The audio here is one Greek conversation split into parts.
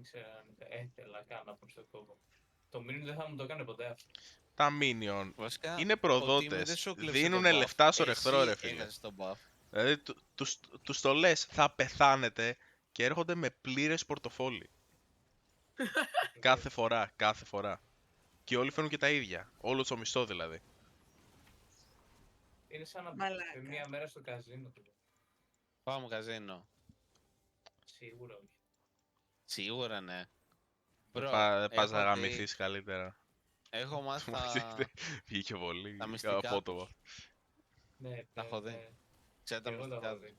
ήξερα αν ήθελα καν να πω στο κόμπο. Το Minion δεν θα μου το έκανε ποτέ αυτό. Τα Minion Βασικά, είναι ο Timmy δεν προδότες. σου κλέψε Δίνουν τον buff. λεφτά στον Εσύ εχθρό, ρε φίλε. έχασες τον buff. Δηλαδή, τους το λες, θα πεθάνετε και έρχονται με πλήρες πορτοφόλι. Κάθε φορά, κάθε φορά. Και όλοι φέρνουν και τα ίδια. Όλο το μισθό δηλαδή. Είναι σαν να Μαλάκα. πει μία μέρα στο καζίνο του. Πάμε καζίνο. Σίγουρα όχι. Σίγουρα ναι. Δεν Bro, πας να έχω γαμηθείς καλύτερα. Έχω μάθει τα... Βγήκε πολύ. τα μυστικά Απότομα. Ναι, Τα έχω δει. ναι. Ξέρετε τα Εγώ τα μυστικά έχω τους. δει.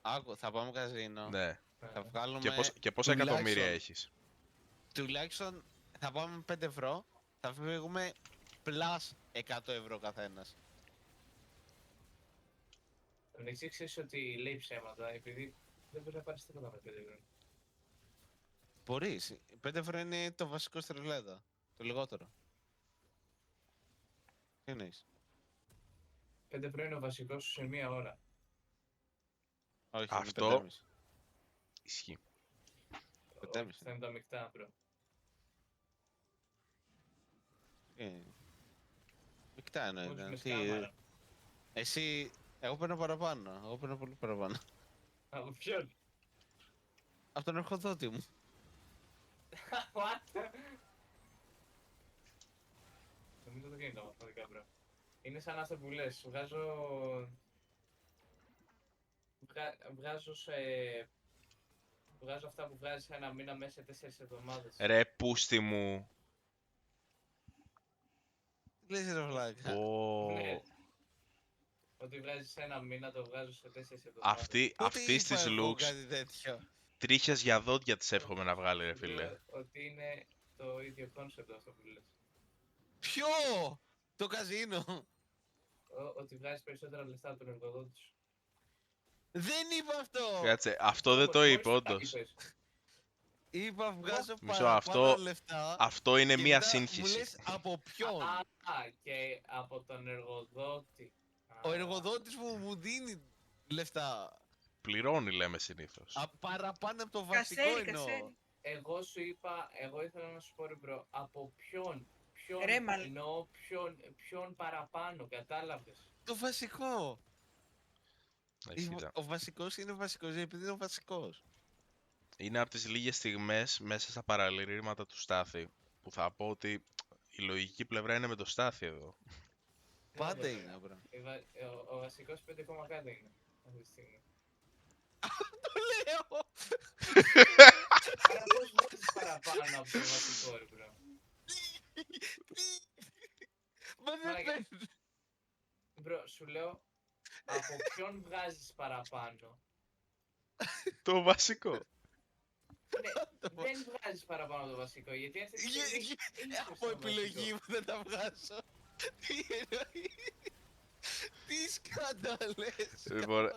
Άκου, θα πάμε καζίνο. Ναι. Θα βγάλουμε Και πόσα εκατομμύρια τουλάχιστον- έχεις. Τουλάχιστον θα πάμε με 5 ευρώ. Θα φύγουμε plus 100 ευρώ καθένας. Τον εξή ξέρεις ότι λέει ψέματα επειδή δεν μπορεί να πάρεις τίποτα με 5 ευρώ. Μπορείς. 5 ευρώ είναι το βασικό στη ρουλέτα. Το λιγότερο. Τι εννοείς? 5 ευρώ είναι ο βασικός σου σε μία ώρα. Όχι, Αυτό- είναι 5,5. Ισχύει. Πεντέμιση. Αυτά είναι τα μεικτά, bro. Μεικτά εννοείται. Όχι με Τι- σκάμαρα. Εσύ, εγώ παίρνω παραπάνω. Εγώ παίρνω πολύ παραπάνω. Από ποιον? Από τον ερχοδότη μου. What? Νομίζω δεν γίνεται μαθηματικά, bro. Είναι σαν αυτό που λες, βγάζω αυτά που βγάζεις ένα μήνα μέσα σε 4 εβδομάδες. Ρε πούστη μου. Τι λες ρε βλάκα. Ω. Ναι. Ότι βγάζεις ένα μήνα, το βγάζω σε 4 εβδομάδες. Πότε Αυτής είπα της εγώ looks κάτι τέτοιο. τρίχες για δόντια της εύχομαι να βγάλει, ρε φίλε. Λέω ότι είναι το ίδιο concept αυτό που λες. Ποιο! Το καζίνο! Ότι βγάζεις περισσότερα λεφτά από τον εργοδότη σου. Δεν είπα αυτό! Κάτσε, αυτό δεν το Μόλις είπε τα όντως. είπες. Είπα βγάζω Μισό, παραπάνω αυτό- λεφτά. Αυτό είναι και μία μετά Μου σύγχυση. λες από ποιον. Και από τον εργοδότη. Ο εργοδότης μου δίνει λεφτά. Πληρώνει λέμε συνήθως. Παραπάνω από το βασικό Κασέρι, εννοώ. κασέρι. Εγώ σου είπα, εγώ ήθελα να σου πω ρε μπρο, από ποιον Ρε, μα- εννοώ ποιον παραπάνω, κατάλαβες. Το βασικό. Εντάξει, κοίτα. Ο βασικός είναι βασικός επειδή είναι ο βασικός. Είναι από τις λίγες στιγμές μέσα στα παραλυρήματα του Στάθη που θα πω ότι η λογική πλευρά είναι με το Στάθη εδώ. Πάντα βέβαια. είναι, μπρο. Ο βασικός 5 κάτι είναι αυτή τη στιγμή. Το λέω! Άρα πώς βάζεις παραπάνω από το βασικό ρε μπρο. Μα δεν Μαλάκα. παίρνει. Μπρο, σου λέω, από ποιον βγάζεις παραπάνω. Το βασικό. Ναι, δεν βγάζεις παραπάνω από το βασικό, γιατί αυτή τη στιγμή είσαι Από στο επιλογή βασικό. μου δεν τα βγάζω. Τι εννοεί. Τι σκανταλές. Λοιπόν,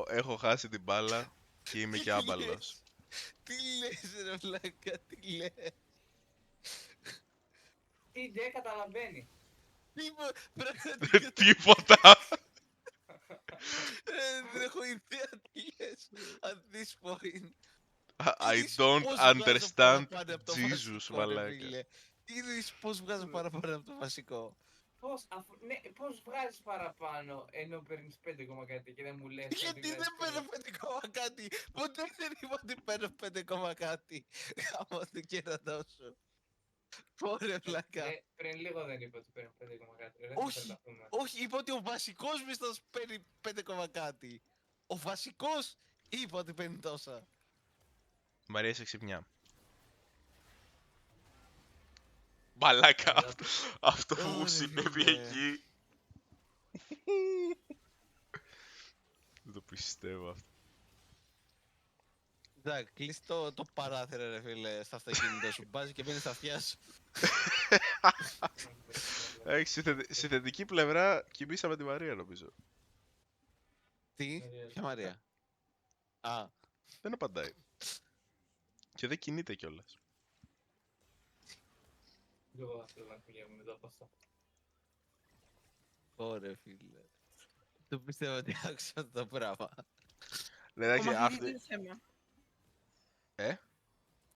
έχω χάσει την μπάλα και είμαι και άμπαλος. Τι λες ρε βλάκα, τι λες. Τι δεν καταλαβαίνει. Πραγματικά Τίποτα. δεν έχω ιδέα τι λες. At this point. I Είδες don't πώς βγάζω understand παραπάνω από το Jesus, βασικό, ρε μαλάκα. φίλε. Είδες πώς βγάζω παραπάνω από το βασικό. Πώς βγάζεις παραπάνω ενώ παίρνεις 5 κάτι και δεν μου λες ότι Γιατί βγάζεις δεν παίρνω 5 κάτι. Ποτέ δεν είπα ότι παίρνω 5 κάτι. Γάμο το κερατό σου. Πόρε βλάκα. Πριν λίγο δεν είπα ότι παίρνω 5 κάτι. Δεν Όχι. θα τρελαθούμε. Όχι, είπα ότι ο βασικός μισθός παίρνει 5 κάτι. Ο βασικός είπα ότι παίρνει τόσα. Μαρία σε ξυπνιά. Μαλάκα, αυτό που μου Ωρε, συνέβη φίλε. εκεί. Δεν το πιστεύω αυτό. Εντάξει, κλείσει το παράθυρο ρε φίλε στα αυτοκίνητα σου. Μπάζει και μπαίνει στα αυτιά σου. Έχει στη θετική πλευρά κοιμήσαμε τη Μαρία νομίζω. Τι, Μαρία. ποια Μαρία. Α, Δεν απαντάει. Και δεν κινείται κιόλας. Εγώ θα θέλω να κουνιέμαι μετά από αυτό. ωραία φίλε. Το πιστεύω ότι άκουσα αυτό το πράγμα. Εντάξει, Ο μαθητής αυτή... είναι θέμα. Ε?